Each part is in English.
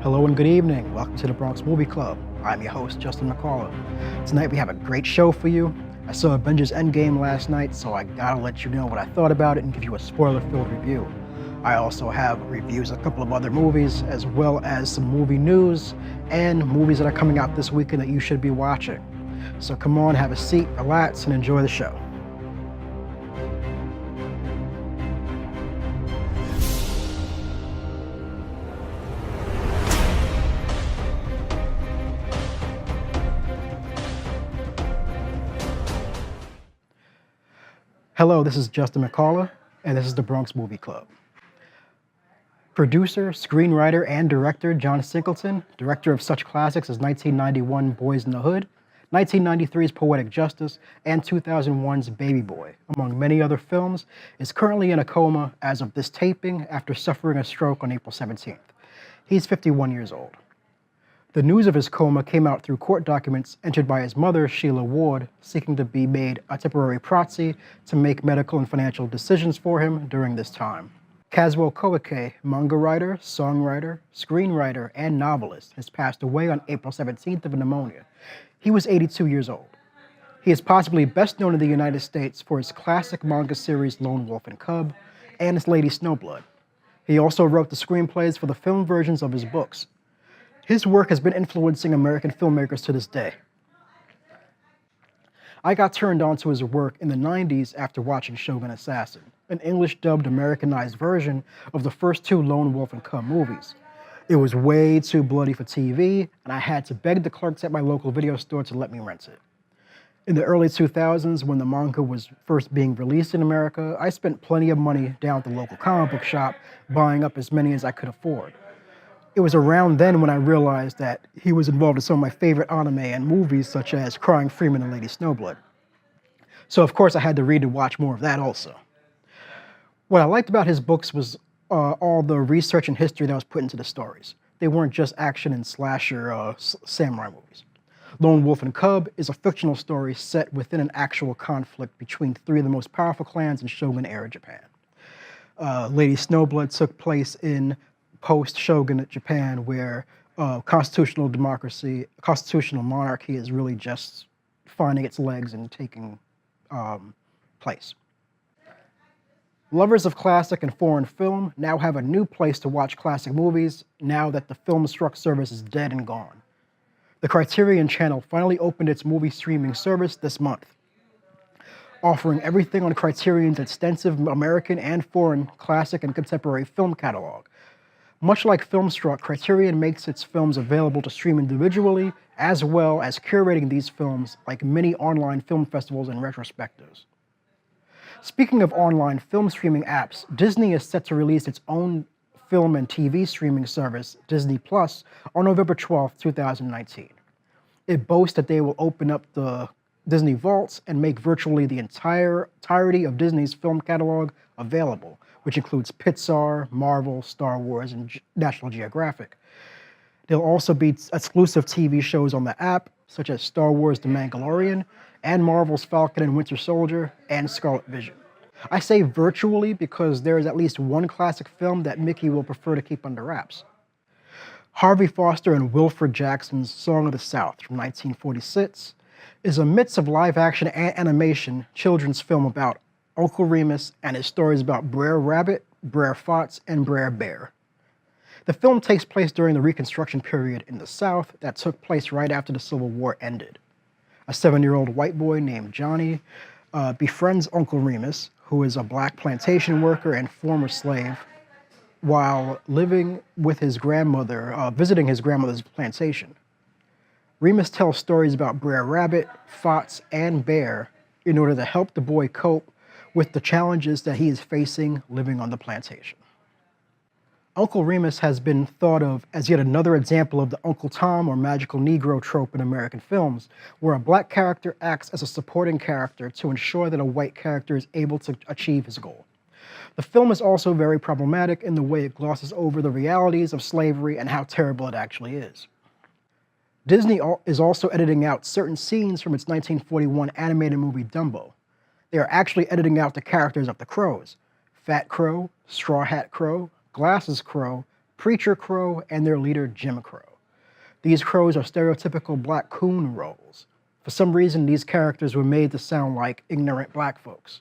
Hello and good evening. Welcome to the Bronx Movie Club. I'm your host, Justin McCullough. Tonight we have a great show for you. I saw Avengers Endgame last night, so I gotta let you know what I thought about it and give you a spoiler-filled review. I also have reviews of a couple of other movies, as well as some movie news and movies that are coming out this weekend that you should be watching. So come on, have a seat, relax, and enjoy the show. Hello, this is Justin McCullough, and this is the Bronx Movie Club. Producer, screenwriter, and director John Singleton, director of such classics as 1991 Boys in the Hood, 1993's Poetic Justice, and 2001's Baby Boy, among many other films, is currently in a coma as of this taping after suffering a stroke on April 17th. He's 51 years old. The news of his coma came out through court documents entered by his mother, Sheila Ward, seeking to be made a temporary proxy to make medical and financial decisions for him during this time. Kazuo Koike, manga writer, songwriter, screenwriter, and novelist, has passed away on April 17th of pneumonia. He was 82 years old. He is possibly best known in the United States for his classic manga series Lone Wolf and Cub and his Lady Snowblood. He also wrote the screenplays for the film versions of his books. His work has been influencing American filmmakers to this day. I got turned on to his work in the 90s after watching Shogun Assassin, an English-dubbed Americanized version of the first two Lone Wolf and Cub movies. It was way too bloody for TV, and I had to beg the clerks at my local video store to let me rent it. In the early 2000s, when the manga was first being released in America, I spent plenty of money down at the local comic book shop, buying up as many as I could afford. It was around then when I realized that he was involved in some of my favorite anime and movies, such as Crying Freeman and Lady Snowblood. So of course I had to read and watch more of that also. What I liked about his books was all the research and history that was put into the stories. They weren't just action and slasher samurai movies. Lone Wolf and Cub is a fictional story set within an actual conflict between three of the most powerful clans in Shogun-era Japan. Lady Snowblood took place in post-Shogunate Japan, where constitutional monarchy is really just finding its legs and taking place. Lovers of classic and foreign film now have a new place to watch classic movies now that the Filmstruck service is dead and gone. The Criterion Channel finally opened its movie streaming service this month, offering everything on Criterion's extensive American and foreign classic and contemporary film catalog. Much like Filmstruck, Criterion makes its films available to stream individually, as well as curating these films like many online film festivals and retrospectives. Speaking of online film streaming apps, Disney is set to release its own film and TV streaming service, Disney Plus, on November 12, 2019. It boasts that they will open up the Disney vaults and make virtually the entirety of Disney's film catalog available, which includes Pixar, Marvel, Star Wars, and National Geographic. There'll also be exclusive TV shows on the app, such as Star Wars The Mandalorian, and Marvel's Falcon and Winter Soldier, and Scarlet Vision. I say virtually because there is at least one classic film that Mickey will prefer to keep under wraps. Harvey Foster and Wilfred Jackson's Song of the South from 1946 is a mix of live-action and animation children's film about Uncle Remus and his stories about Brer Rabbit, Brer Fox, and Brer Bear. The film takes place during the Reconstruction period in the South that took place right after the Civil War ended. A 7-year-old white boy named Johnny befriends Uncle Remus, who is a black plantation worker and former slave, while living with his grandmother, visiting his grandmother's plantation. Remus tells stories about Brer Rabbit, Fox, and Bear in order to help the boy cope with the challenges that he is facing living on the plantation. Uncle Remus has been thought of as yet another example of the Uncle Tom or magical Negro trope in American films, where a black character acts as a supporting character to ensure that a white character is able to achieve his goal. The film is also very problematic in the way it glosses over the realities of slavery and how terrible it actually is. Disney is also editing out certain scenes from its 1941 animated movie Dumbo. They are actually editing out the characters of the crows: Fat Crow, Straw Hat Crow, Glasses Crow, Preacher Crow and their leader Jim Crow. These crows are stereotypical black coon roles. For some reason, these characters were made to sound like ignorant black folks.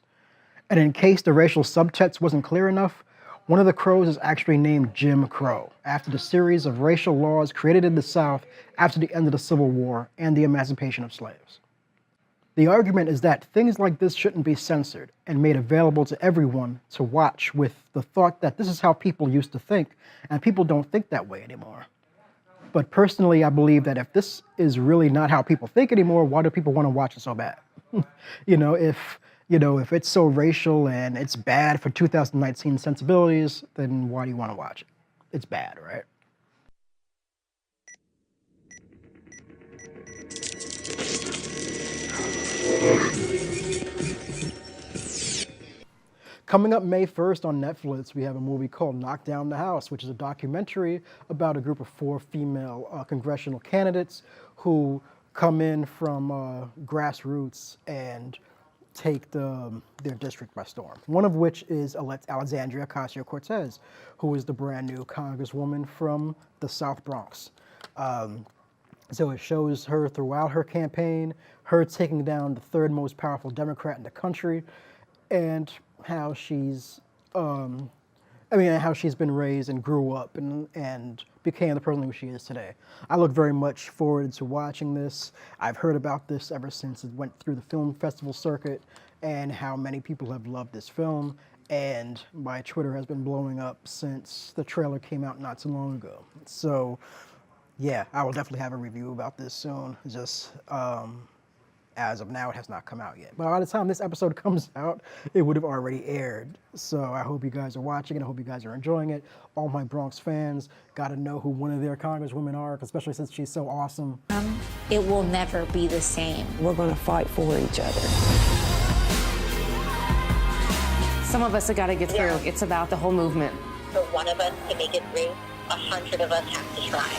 And in case the racial subtext wasn't clear enough, one of the crows is actually named Jim Crow, after the series of racial laws created in the South after the end of the Civil War and the emancipation of slaves. The argument is that things like this shouldn't be censored and made available to everyone to watch, with the thought that this is how people used to think, and people don't think that way anymore. But personally, I believe that if this is really not how people think anymore, why do people want to watch it so bad? If it's so racial and it's bad for 2019 sensibilities, then why do you want to watch it? It's bad, right? Coming up May 1st on Netflix, we have a movie called Knock Down the House, which is a documentary about a group of 4 female congressional candidates who come in from grassroots and take their district by storm. One of which is Alexandria Ocasio-Cortez, who is the brand new congresswoman from the South Bronx. So it shows her throughout her campaign, her taking down the 3rd most powerful Democrat in the country, and how she's how she's been raised and grew up and became the person who she is today. I look very much forward to watching this. I've heard about this ever since it went through the film festival circuit, and how many people have loved this film, and my Twitter has been blowing up since the trailer came out not too long ago. So yeah, I will definitely have a review about this soon. Just as of now, it has not come out yet. But by the time this episode comes out, it would have already aired. So I hope you guys are watching it. I hope you guys are enjoying it. All my Bronx fans got to know who one of their congresswomen are, especially since she's so awesome. It will never be the same. We're going to fight for each other. Some of us have got to get through. It's about the whole movement. For one of us to make it through, 100 of us have to try.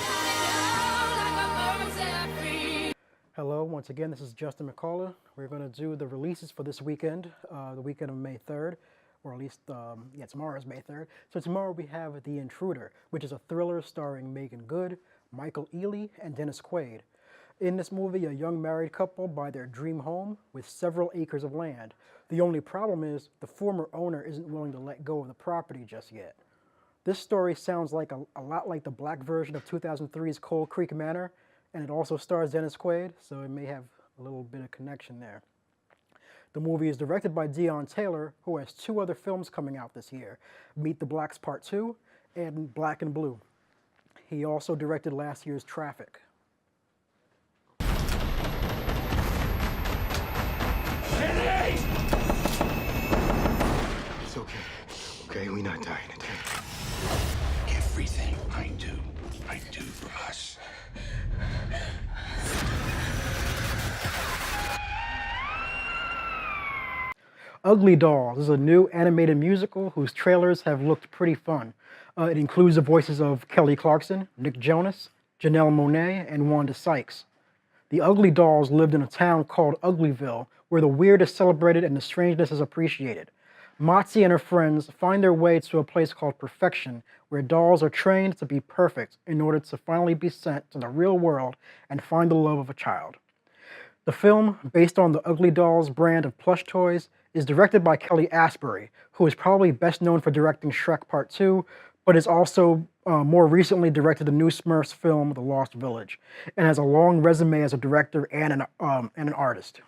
Hello, once again, this is Justin McCullough. We're going to do the releases for this weekend, the weekend of May 3rd, or at least, tomorrow is May 3rd. So tomorrow we have The Intruder, which is a thriller starring Megan Good, Michael Ealy, and Dennis Quaid. In this movie, a young married couple buy their dream home with several acres of land. The only problem is the former owner isn't willing to let go of the property just yet. This story sounds like a lot like the black version of 2003's Cold Creek Manor, and it also stars Dennis Quaid, so it may have a little bit of connection there. The movie is directed by Deon Taylor, who has 2 other films coming out this year, Meet the Blacks Part 2 and Black and Blue. He also directed last year's Traffic. It's okay. Okay, we're not dying today. Everything I do for us. Ugly Dolls is a new animated musical whose trailers have looked pretty fun. It includes the voices of Kelly Clarkson, Nick Jonas, Janelle Monáe, and Wanda Sykes. The Ugly Dolls lived in a town called Uglyville, where the weird is celebrated and the strangeness is appreciated. Motzi and her friends find their way to a place called Perfection, where dolls are trained to be perfect in order to finally be sent to the real world and find the love of a child. The film, based on the Ugly Dolls brand of plush toys, is directed by Kelly Asbury, who is probably best known for directing Shrek Part 2, but has also more recently directed the new Smurfs film, The Lost Village, and has a long resume as a director and an artist.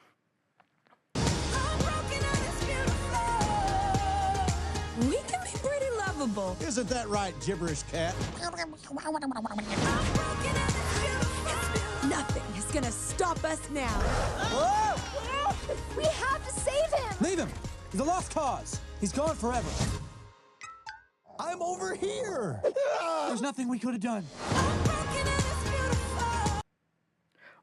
We can be pretty lovable. Isn't that right, gibberish cat? Nothing is gonna stop us now. Whoa! We have to save him! Leave him. He's a lost cause. He's gone forever. I'm over here. There's nothing we could have done.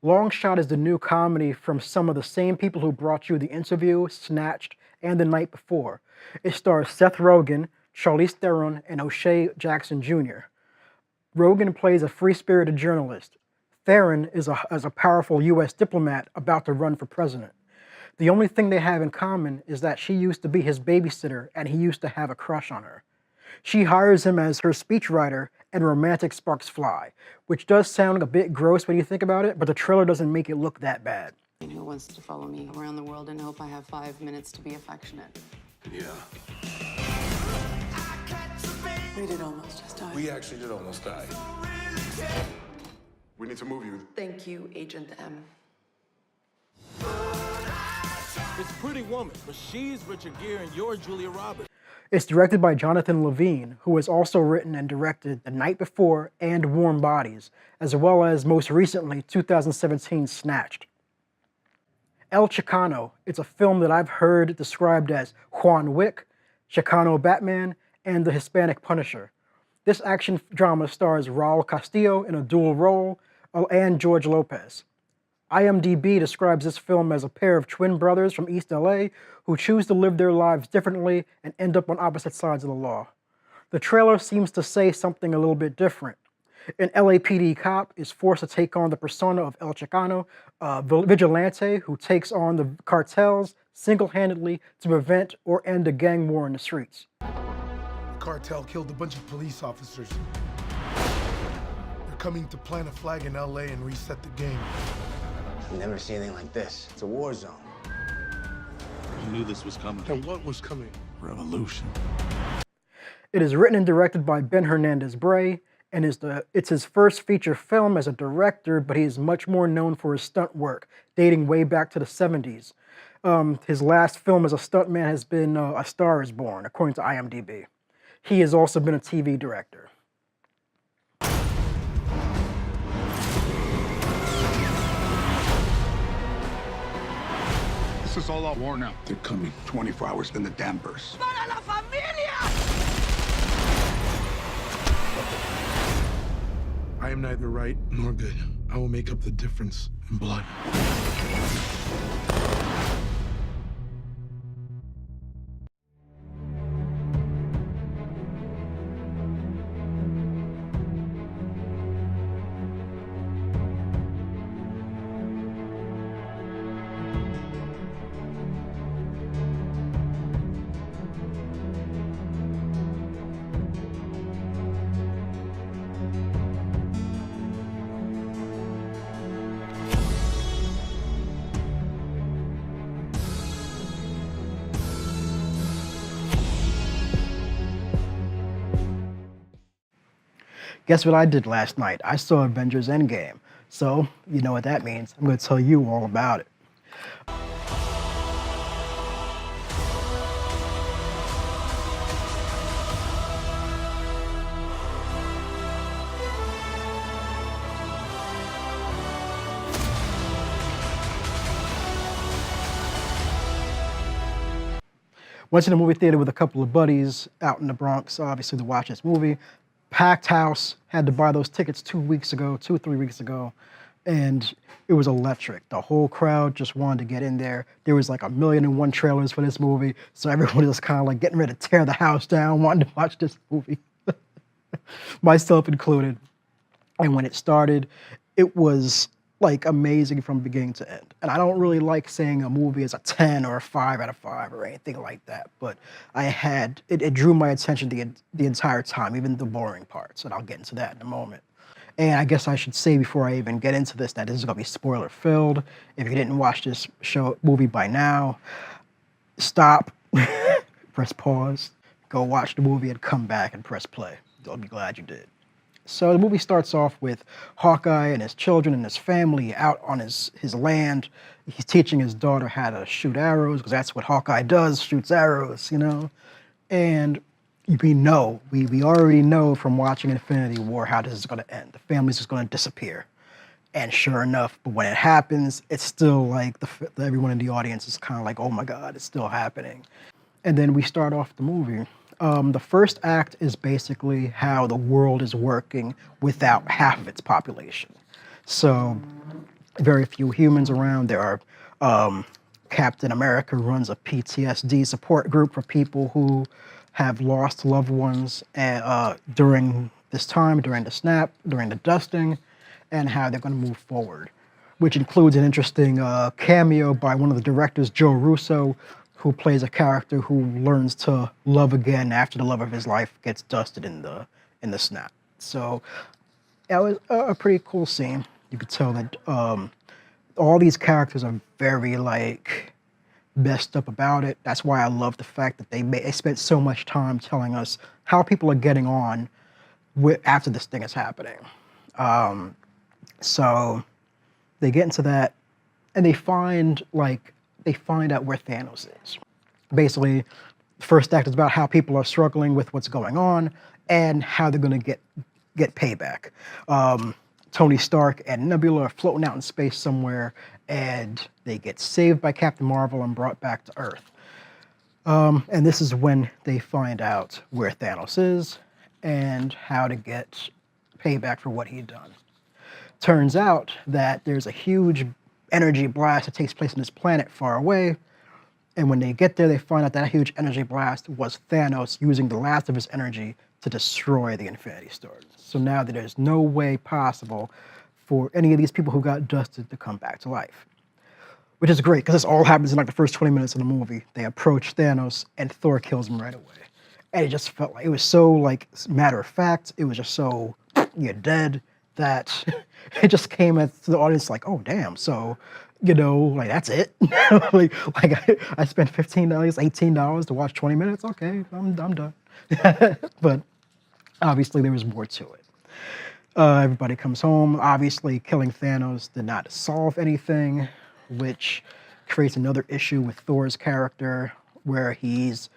Long Shot is the new comedy from some of the same people who brought you The Interview, Snatched, and The Night Before. It stars Seth Rogen, Charlize Theron, and O'Shea Jackson Jr. Rogen plays a free-spirited journalist. Theron is a powerful U.S. diplomat about to run for president. The only thing they have in common is that she used to be his babysitter and he used to have a crush on her. She hires him as her speechwriter, and romantic sparks fly, which does sound a bit gross when you think about it, but the trailer doesn't make it look that bad. Who wants to follow me around the world and hope I have 5 minutes to be affectionate? Yeah. We did almost just die. We actually did almost die. We need to move you. Thank you, Agent M. It's Pretty Woman, but she's Richard Gere and you're Julia Roberts. It's directed by Jonathan Levine, who has also written and directed The Night Before and Warm Bodies, as well as most recently 2017 Snatched. El Chicano, it's a film that I've heard described as Juan Wick, Chicano Batman, and the Hispanic Punisher. This action drama stars Raul Castillo in a dual role, and George Lopez. IMDb describes this film as a pair of twin brothers from East LA who choose to live their lives differently and end up on opposite sides of the law. The trailer seems to say something a little bit different. An LAPD cop is forced to take on the persona of El Chicano, a vigilante who takes on the cartels single-handedly to prevent or end a gang war in the streets. The cartel killed a bunch of police officers. They're coming to plant a flag in LA and reset the game. I've never seen anything like this. It's a war zone. You knew this was coming. And what was coming? Revolution. It is written and directed by Ben Hernandez-Bray, and it's his first feature film as a director, but he is much more known for his stunt work, dating way back to the 70s. His last film as a stuntman has been A Star is Born, according to IMDb. He has also been a TV director. This is all out war now. They're coming 24 hours in the damn burst. I am neither right nor good. I will make up the difference in blood. Guess what I did last night? I saw Avengers Endgame. So, you know what that means. I'm going to tell you all about it. Went to the movie theater with a couple of buddies out in the Bronx, obviously, to watch this movie. Packed house, had to buy those tickets 3 weeks ago, and it was electric. The whole crowd just wanted to get in there. There was like 1,000,001 trailers for this movie, so everyone was kind of like getting ready to tear the house down, wanting to watch this movie, myself included. And when it started, it was like amazing from beginning to end. And I don't really like saying a movie is a 10 or a 5 out of 5 or anything like that, but it drew my attention the entire time, even the boring parts, and I'll get into that in a moment. And I guess I should say before I even get into this that this is gonna be spoiler filled. If you didn't watch this movie by now, stop, press pause, go watch the movie and come back and press play. I'll be glad you did. So the movie starts off with Hawkeye and his children and his family out on his land. He's teaching his daughter how to shoot arrows, because that's what Hawkeye does, shoots arrows, you know? And we already know from watching Infinity War how this is gonna end. The family's just gonna disappear. And sure enough, but when it happens, it's still like everyone in the audience is kind of like, oh my God, it's still happening. And then we start off the movie. The first act is basically how the world is working without half of its population. So very few humans around. There are Captain America runs a PTSD support group for people who have lost loved ones during this time, during the snap, during the dusting, and how they're going to move forward, which includes an interesting cameo by one of the directors, Joe Russo, who plays a character who learns to love again after the love of his life gets dusted in the snap. So that was a pretty cool scene. You could tell that all these characters are very like messed up about it. That's why I love the fact that they spent so much time telling us how people are getting on after this thing is happening. So they get into that, and they find out where Thanos is. Basically, the first act is about how people are struggling with what's going on and how they're going to get payback. Tony Stark and Nebula are floating out in space somewhere, and they get saved by Captain Marvel and brought back to Earth. And this is when they find out where Thanos is and how to get payback for what he'd done. Turns out that there's a huge energy blast that takes place on this planet far away, and when they get there, they find out that huge energy blast was Thanos using the last of his energy to destroy the Infinity Stones. So now that there's no way possible for any of these people who got dusted to come back to life. Which is great, because this all happens in like the first 20 minutes of the movie. They approach Thanos, and Thor kills him right away. And it just felt like, it was so like matter of fact, it was just so, you're dead, that it just came to the audience like, oh damn, so, like that's it? like I spent $15, $18 to watch 20 minutes, okay, I'm done. But obviously there was more to it. Everybody comes home. Obviously killing Thanos did not solve anything, which creates another issue with Thor's character, where his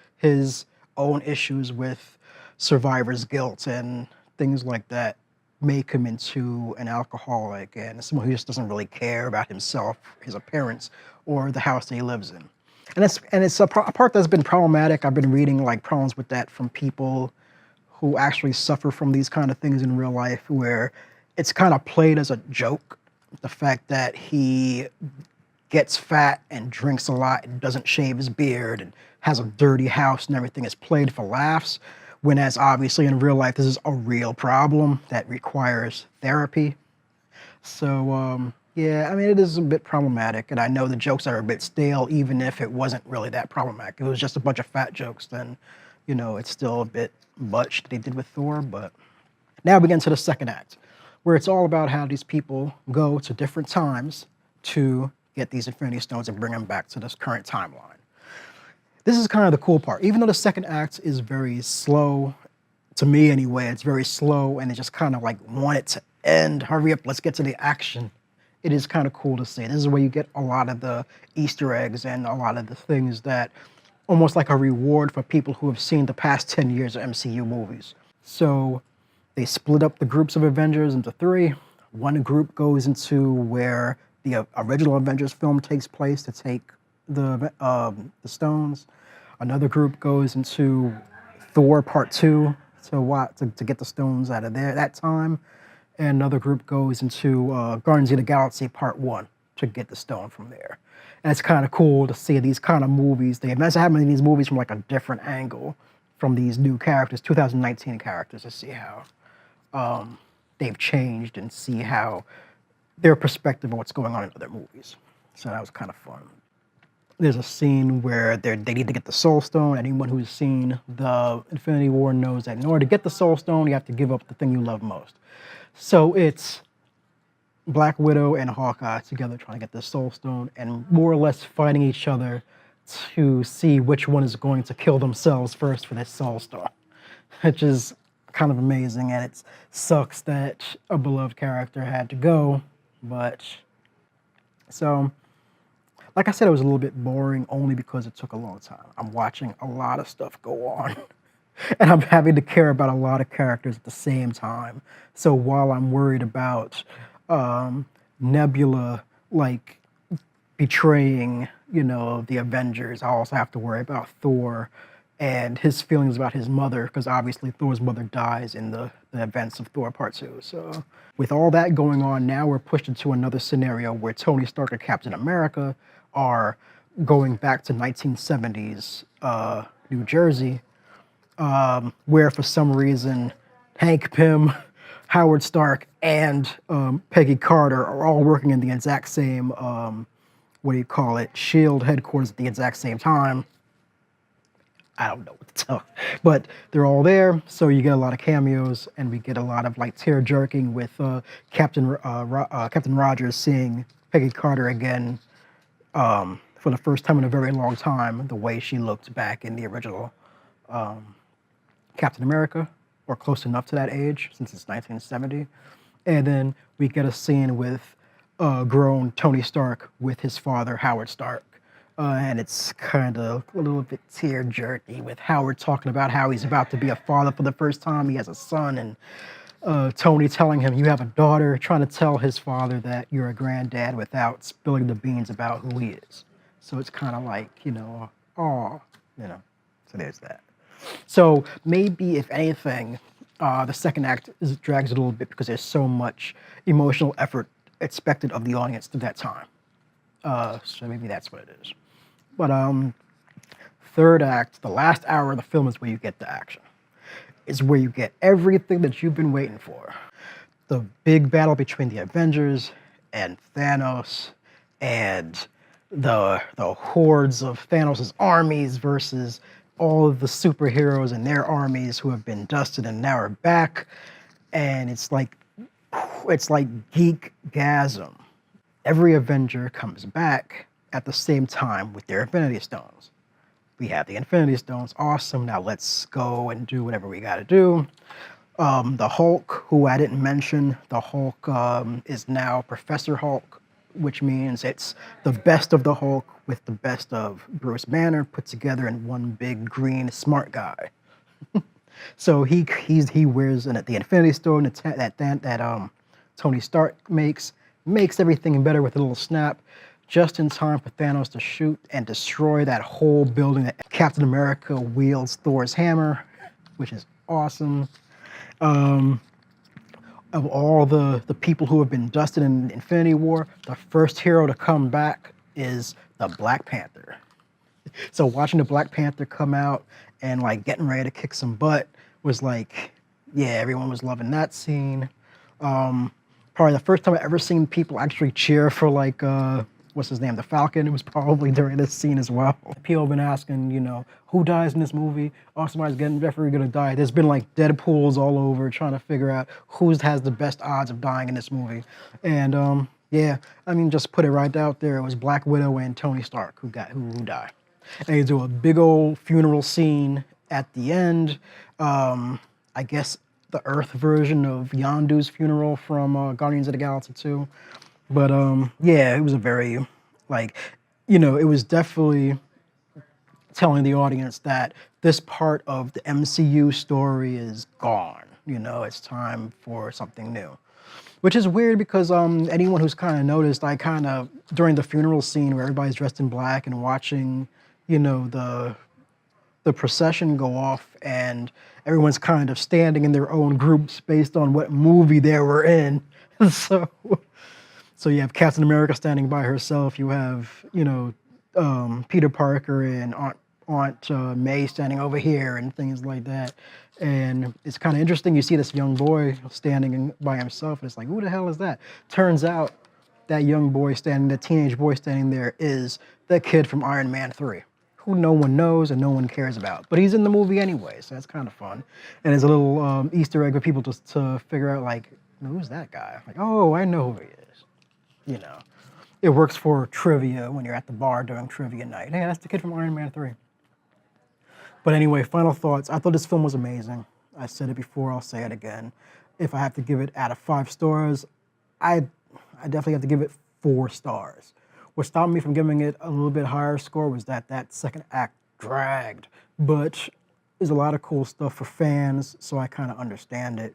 own issues with survivor's guilt and things like that make him into an alcoholic and someone who just doesn't really care about himself, his appearance, or the house that he lives in. And it's a part that's been problematic. I've been reading like problems with that from people who actually suffer from these kind of things in real life, where it's kind of played as a joke. The fact that he gets fat and drinks a lot and doesn't shave his beard and has a dirty house and everything is played for laughs, when as obviously in real life, this is a real problem that requires therapy. So yeah, I mean, it is a bit problematic, and I know the jokes are a bit stale, even if it wasn't really that problematic. If it was just a bunch of fat jokes, then, it's still a bit much that they did with Thor. But now we get into the second act, where it's all about how these people go to different times to get these Infinity Stones and bring them back to this current timeline. This is kind of the cool part. Even though the second act is very slow, to me anyway, it's very slow, and it just kind of like want it to end. Hurry up, let's get to the action. It is kind of cool to see. This is where you get a lot of the Easter eggs and a lot of the things that almost like a reward for people who have seen the past 10 years of MCU movies. So they split up the groups of Avengers into three. One group goes into where the original Avengers film takes place to take the stones. Another group goes into Thor Part 2 to get the stones out of there that time. And another group goes into Guardians of the Galaxy Part 1 to get the stone from there. And it's kind of cool to see these kind of movies. They imagine having these movies from like a different angle from these new characters, 2019 characters, to see how they've changed and see how their perspective on what's going on in other movies. So that was kind of fun. There's a scene where they need to get the Soul Stone. Anyone who's seen the Infinity War knows that in order to get the Soul Stone, you have to give up the thing you love most. So it's Black Widow and Hawkeye together trying to get the Soul Stone and more or less fighting each other to see which one is going to kill themselves first for this Soul Stone, which is kind of amazing. And it sucks that a beloved character had to go, but so, like I said, it was a little bit boring only because it took a long time. I'm watching a lot of stuff go on. And I'm having to care about a lot of characters at the same time. So while I'm worried about Nebula, like, betraying, the Avengers, I also have to worry about Thor and his feelings about his mother, because obviously Thor's mother dies in the events of Thor Part 2. So with all that going on, now we're pushed into another scenario where Tony Stark and Captain America are going back to 1970s New Jersey, where for some reason Hank Pym, Howard Stark, and Peggy Carter are all working in the exact same, SHIELD headquarters at the exact same time. I don't know what to tell. But they're all there, so you get a lot of cameos, and we get a lot of like tear jerking with Captain Rogers seeing Peggy Carter again for the first time in a very long time, the way she looked back in the original Captain America, or close enough to that age since it's 1970. And then we get a scene with grown Tony Stark with his father, Howard Stark. And it's kind of a little bit tear jerky with Howard talking about how he's about to be a father for the first time. He has a son, and Tony telling him, you have a daughter, trying to tell his father that you're a granddad without spilling the beans about who he is. So it's kind of like, so there's that. So maybe, if anything, the second act drags it a little bit because there's so much emotional effort expected of the audience through that time. So maybe that's what it is. But third act, the last hour of the film is where you get the action. It's where you get everything that you've been waiting for. The big battle between the Avengers and Thanos, and the hordes of Thanos' armies versus all of the superheroes and their armies who have been dusted and now are back. And it's like geek-gasm. Every Avenger comes back at the same time with their Infinity Stones. We have the Infinity Stones, awesome. Now let's go and do whatever we gotta do. The Hulk, who I didn't mention, the Hulk is now Professor Hulk, which means it's the best of the Hulk with the best of Bruce Banner put together in one big green smart guy. So he wears the Infinity Stone that Tony Stark makes everything better with a little snap, just in time for Thanos to shoot and destroy that whole building that Captain America wields Thor's hammer, which is awesome. Of all the people who have been dusted in Infinity War, the first hero to come back is the Black Panther. So watching the Black Panther come out and like getting ready to kick some butt was like, yeah, everyone was loving that scene. Probably the first time I ever seen people actually cheer for like, what's his name, the Falcon. It was probably during this scene as well. People have been asking, who dies in this movie? Oh, somebody's definitely gonna die. There's been like Deadpools all over trying to figure out who has the best odds of dying in this movie. And yeah, I mean, just put it right out there. It was Black Widow and Tony Stark who died. And they do a big old funeral scene at the end. I guess the Earth version of Yondu's funeral from Guardians of the Galaxy 2. But yeah, it was a very, it was definitely telling the audience that this part of the MCU story is gone. It's time for something new. Which is weird because anyone who's kind of noticed, during the funeral scene where everybody's dressed in black and watching, the procession go off and everyone's kind of standing in their own groups based on what movie they were in. So you have Captain America standing by herself. You have, Peter Parker and Aunt May standing over here and things like that. And it's kind of interesting. You see this young boy standing by himself, and it's like, who the hell is that? Turns out that young boy the teenage boy standing there is the kid from Iron Man 3, who no one knows and no one cares about. But he's in the movie anyway, so that's kind of fun. And there's a little Easter egg for people to figure out, who's that guy? Oh, I know who he is. It works for trivia when you're at the bar during trivia night. Hey, that's the kid from Iron Man 3. But anyway, final thoughts. I thought this film was amazing. I said it before, I'll say it again. If I have to give it out of 5 stars, I definitely have to give it 4 stars. What stopped me from giving it a little bit higher score was that second act dragged. But there's a lot of cool stuff for fans, so I kind of understand it.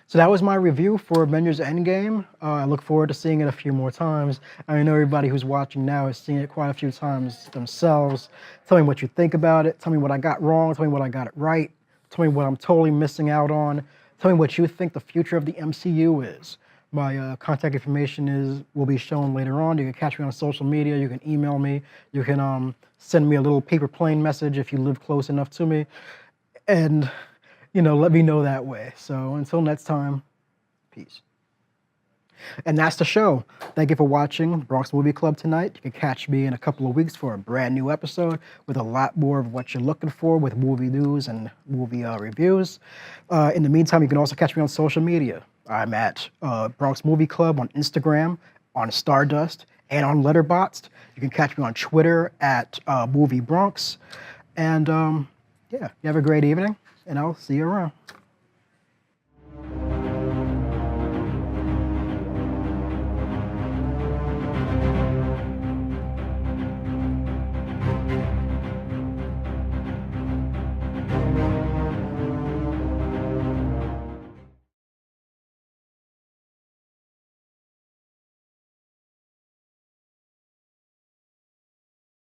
So that was my review for Avengers Endgame. I look forward to seeing it a few more times. I know everybody who's watching now has seen it quite a few times themselves. Tell me what you think about it. Tell me what I got wrong. Tell me what I got it right. Tell me what I'm totally missing out on. Tell me what you think the future of the MCU is. My contact information will be shown later on. You can catch me on social media. You can email me. You can send me a little paper plane message if you live close enough to me. And let me know that way. So until next time, peace. And that's the show. Thank you for watching Bronx Movie Club tonight. You can catch me in a couple of weeks for a brand new episode with a lot more of what you're looking for with movie news and movie reviews. In the meantime, you can also catch me on social media. I'm at Bronx Movie Club on Instagram, on Stardust, and on Letterboxd. You can catch me on Twitter at Movie Bronx. And yeah, you have a great evening, and I'll see you around.